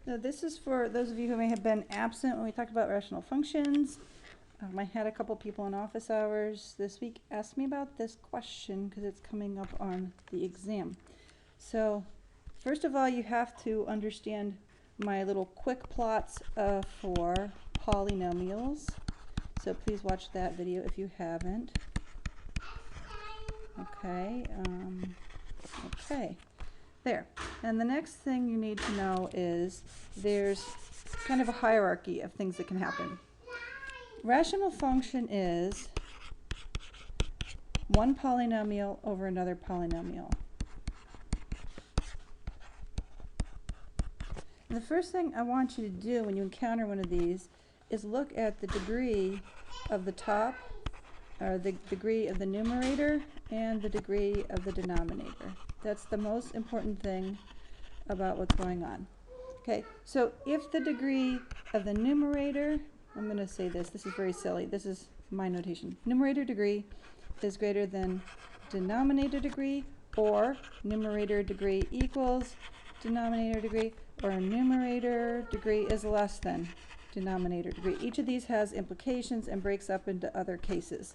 So this is for those of you who may have been absent when we talked about rational functions. I had a couple people in office hours this week ask me about this question because it's coming up on the exam. So first of all, you have to understand my little quick plots for polynomials. So please watch that video if you haven't. Okay, okay, there. And the next thing you need to know is there's kind of a hierarchy of things that can happen. Rational function is one polynomial over another polynomial. And the first thing I want you to do when you encounter one of these is look at the degree of the top, or the degree of the numerator, and the degree of the denominator. That's the most important thing about what's going on. Okay, so if the degree of the numerator, I'm going to say this is very silly, this is my notation, numerator degree is greater than denominator degree, or numerator degree equals denominator degree, or numerator degree is less than denominator degree. Each of these has implications and breaks up into other cases.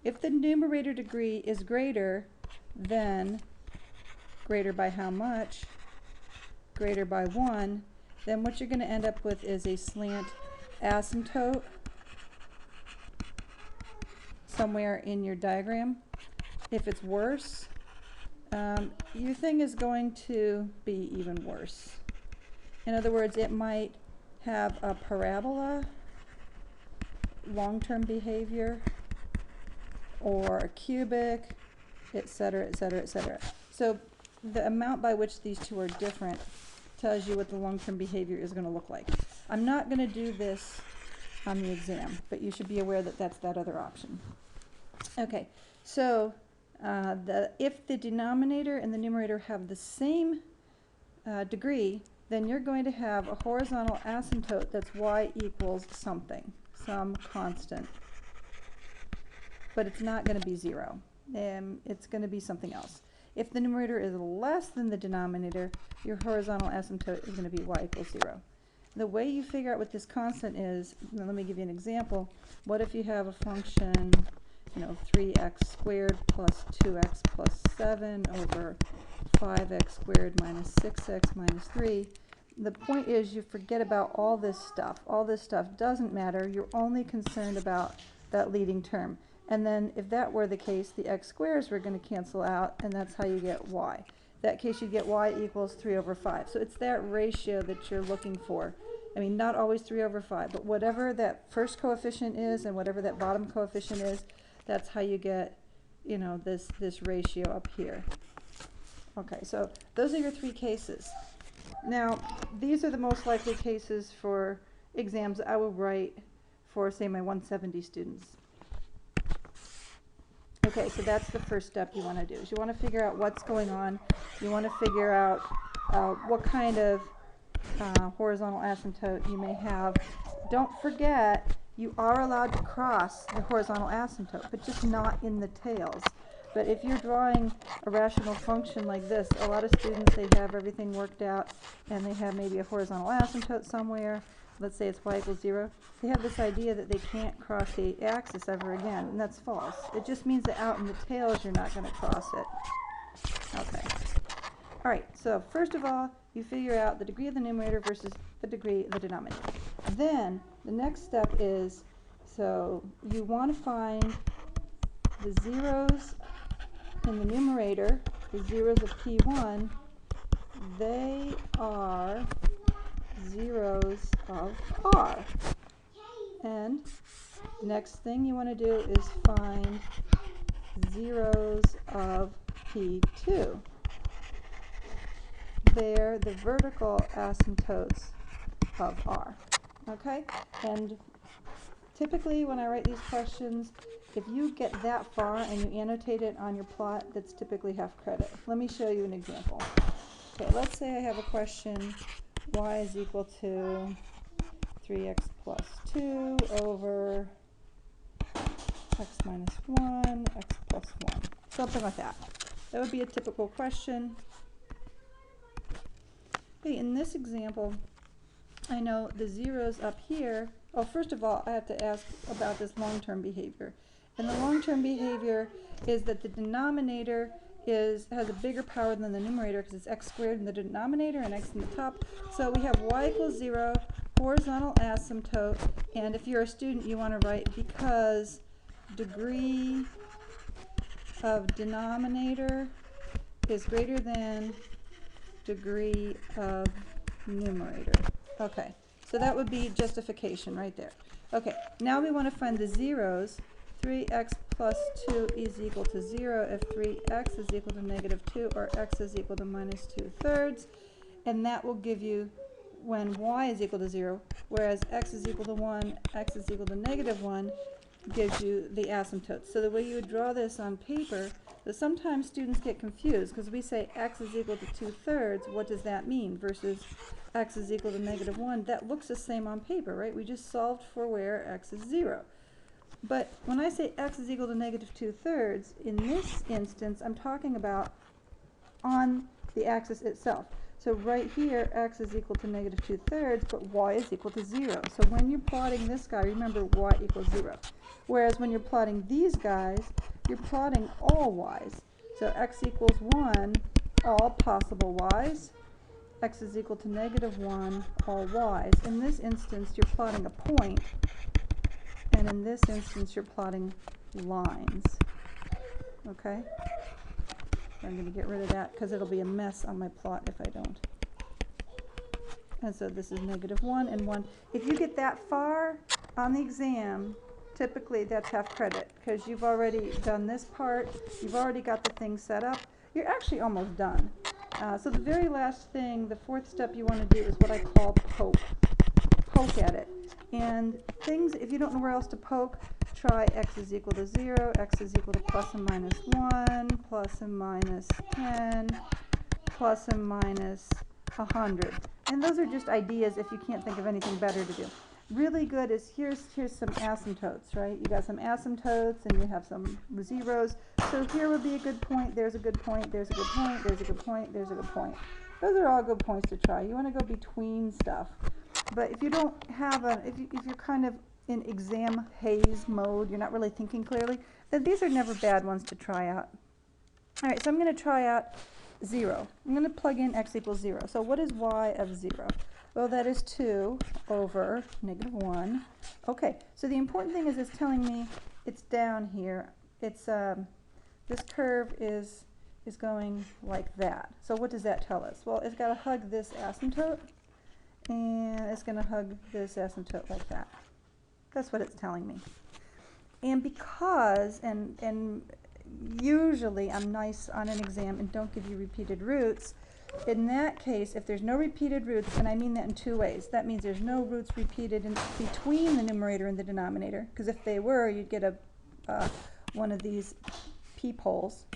If the numerator degree is greater than, greater by how much, greater by 1, then what you're going to end up with is a slant asymptote somewhere in your diagram. If it's worse, your thing is going to be even worse. In other words, it might have a parabola, long-term behavior, or a cubic, etc., etc., etc. So the amount by which these two are different tells you what the long-term behavior is going to look like. I'm not going to do this on the exam, but you should be aware that that's that other option. Okay, so if the denominator and the numerator have the same degree, then you're going to have a horizontal asymptote that's y equals something, some constant. But it's not going to be 0. It's going to be something else. If the numerator is less than the denominator, your horizontal asymptote is going to be y equals 0. The way you figure out what this constant is, let me give you an example. What if you have a function, 3x squared plus 2x plus 7 over 5x squared minus 6x minus 3. The point is you forget about all this stuff. All this stuff doesn't matter. You're only concerned about that leading term. And then if that were the case, the x squares were going to cancel out, and that's how you get y. In that case, you get y equals 3 over 5. So it's that ratio that you're looking for. I mean, not always 3 over 5, but whatever that first coefficient is and whatever that bottom coefficient is, that's how you get, this ratio up here. Okay, so those are your 3 cases. Now, these are the most likely cases for exams I will write for, say, my 170 students. Okay, so that's the first step you want to do. Is you want to figure out what's going on. You want to figure out what kind of horizontal asymptote you may have. Don't forget, you are allowed to cross the horizontal asymptote, but just not in the tails. But if you're drawing a rational function like this, a lot of students, they have everything worked out, and they have maybe a horizontal asymptote somewhere. Let's say it's y equals 0. They have this idea that they can't cross the axis ever again, and that's false. It just means that out in the tails you're not going to cross it. Okay. All right, so first of all, you figure out the degree of the numerator versus the degree of the denominator. Then the next step is, so you want to find the zeros in the numerator, the zeros of P1, they are zeros of R. And next thing you want to do is find zeros of P2. They're the vertical asymptotes of R. Okay? And typically when I write these questions, if you get that far and you annotate it on your plot, that's typically half credit. Let me show you an example. Okay, let's say I have a question, y is equal to 3x plus 2 over x minus 1, x plus 1. Something like that. That would be a typical question. Okay, in this example, I know the zeros up here. Oh, first of all, I have to ask about this long-term behavior. And the long-term behavior is that the denominator has a bigger power than the numerator because it's x squared in the denominator and x in the top. So we have y equals 0, horizontal asymptote, and if you're a student, you want to write because degree of denominator is greater than degree of numerator. Okay, so that would be justification right there. Okay, now we want to find the zeros. 3x plus 2 is equal to 0 if 3x is equal to negative 2 or x is equal to minus 2/3. And that will give you when y is equal to 0, whereas x is equal to 1, x is equal to negative 1 gives you the asymptote. So the way you would draw this on paper, so sometimes students get confused because we say x is equal to 2/3, what does that mean? Versus x is equal to negative 1, that looks the same on paper, right? We just solved for where x is 0. But when I say x is equal to negative 2/3, in this instance, I'm talking about on the axis itself. So right here, x is equal to negative 2/3, but y is equal to 0. So when you're plotting this guy, remember y equals 0. Whereas when you're plotting these guys, you're plotting all y's. So x equals 1, all possible y's. X is equal to negative 1, all y's. In this instance, you're plotting a point. And in this instance, you're plotting lines. Okay? I'm going to get rid of that because it'll be a mess on my plot if I don't. And so this is negative 1 and 1. If you get that far on the exam, typically that's half credit because you've already done this part. You've already got the thing set up. You're actually almost done. So the very last thing, the fourth step you want to do is what I call poke. Poke at it. And things, if you don't know where else to poke, try x is equal to 0, x is equal to plus and minus 1, plus and minus 10, plus and minus 100. And those are just ideas if you can't think of anything better to do. Really good is here's some asymptotes, right? You got some asymptotes and you have some zeros. So here would be a good point, there's a good point, there's a good point, there's a good point, there's a good point. Those are all good points to try. You want to go between stuff. But if you don't have if you're kind of in exam haze mode, you're not really thinking clearly, then these are never bad ones to try out. All right, so I'm going to try out 0. I'm going to plug in x equals 0. So what is y of 0? Well, that is 2 over negative 1. Okay, so the important thing is it's telling me it's down here. It's this curve is going like that. So what does that tell us? Well, it's got to hug this asymptote, and it's going to hug this asymptote like that. That's what it's telling me. And because, and usually I'm nice on an exam and don't give you repeated roots, in that case, if there's no repeated roots, and I mean that in two ways, that means there's no roots repeated in between the numerator and the denominator, because if they were, you'd get a one of these peepholes.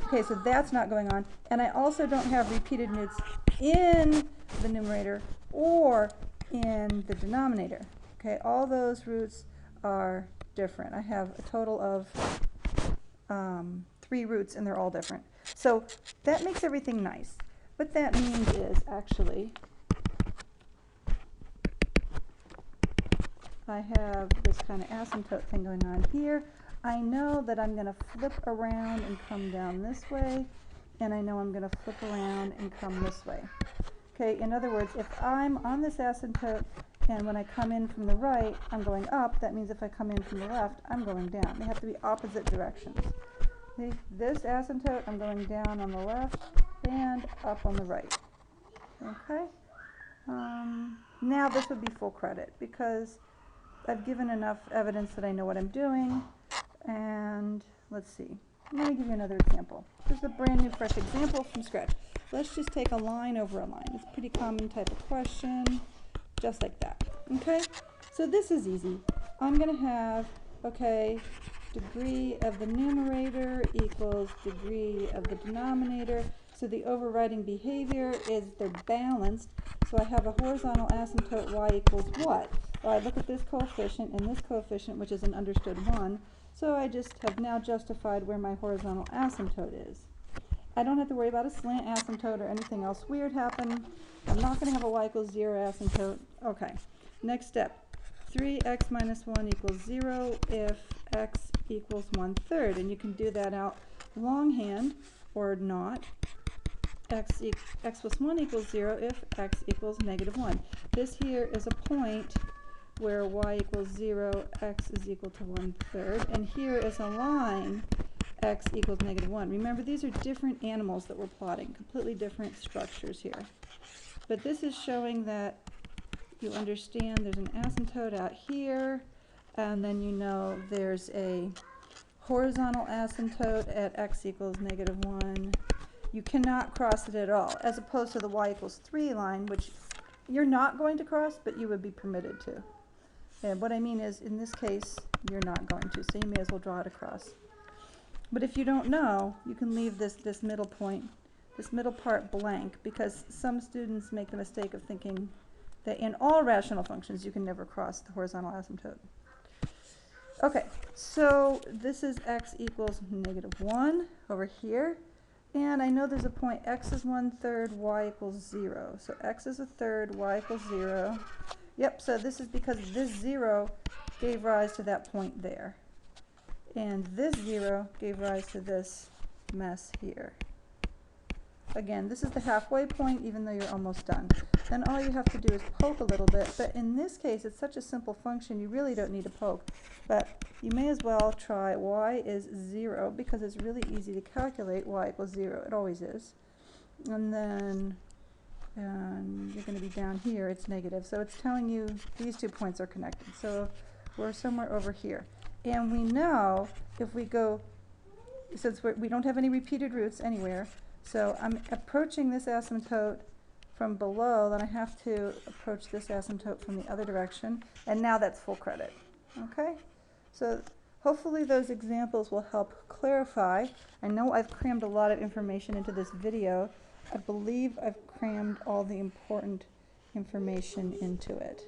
Okay, so that's not going on. And I also don't have repeated roots in the numerator or in the denominator. Okay, all those roots are different. I have a total of 3 roots, and they're all different. So that makes everything nice. What that means is actually I have this kind of asymptote thing going on here. I know that I'm going to flip around and come down this way, and I know I'm going to flip around and come this way. Okay, in other words, if I'm on this asymptote and when I come in from the right, I'm going up, that means if I come in from the left, I'm going down. They have to be opposite directions. This asymptote, I'm going down on the left and up on the right. Okay? Now this would be full credit because I've given enough evidence that I know what I'm doing. And let's see. Let me give you another example. This is a brand new fresh example from scratch. Let's just take a line over a line. It's a pretty common type of question, just like that. Okay? So this is easy. I'm going to have, okay, degree of the numerator equals degree of the denominator. So the overriding behavior is they're balanced. So I have a horizontal asymptote y equals what? Well, I look at this coefficient and this coefficient, which is an understood 1. So I just have now justified where my horizontal asymptote is. I don't have to worry about a slant asymptote or anything else weird happen. I'm not going to have a y equals 0 asymptote. Okay, next step. 3x minus 1 equals 0 if x equals 1/3. And you can do that out longhand or not. X plus 1 equals 0 if x equals -1. This here is a point where y equals 0, x is equal to 1/3. And here is a line, x equals -1. Remember, these are different animals that we're plotting, completely different structures here. But this is showing that you understand there's an asymptote out here, and then you know there's a horizontal asymptote at x equals -1. You cannot cross it at all, as opposed to the y equals 3 line, which you're not going to cross, but you would be permitted to. And what I mean is, in this case, you're not going to, so you may as well draw it across. But if you don't know, you can leave this middle point, this middle part blank, because some students make the mistake of thinking that in all rational functions you can never cross the horizontal asymptote. Okay, so this is x equals -1 over here. And I know there's a point x is 1/3, y equals 0. So x is 1/3, y equals 0. Yep, so this is because this 0 gave rise to that point there. And this 0 gave rise to this mess here. Again, this is the halfway point, even though you're almost done. Then all you have to do is poke a little bit, but in this case it's such a simple function you really don't need to poke. But you may as well try y is 0, because it's really easy to calculate y equals 0. It always is. And then you're going to be down here, it's negative. So it's telling you these 2 points are connected. So we're somewhere over here. And we know if we go, since we don't have any repeated roots anywhere, so I'm approaching this asymptote from below, then I have to approach this asymptote from the other direction, and now that's full credit. Okay? So hopefully those examples will help clarify. I know I've crammed a lot of information into this video. I believe I've crammed all the important information into it.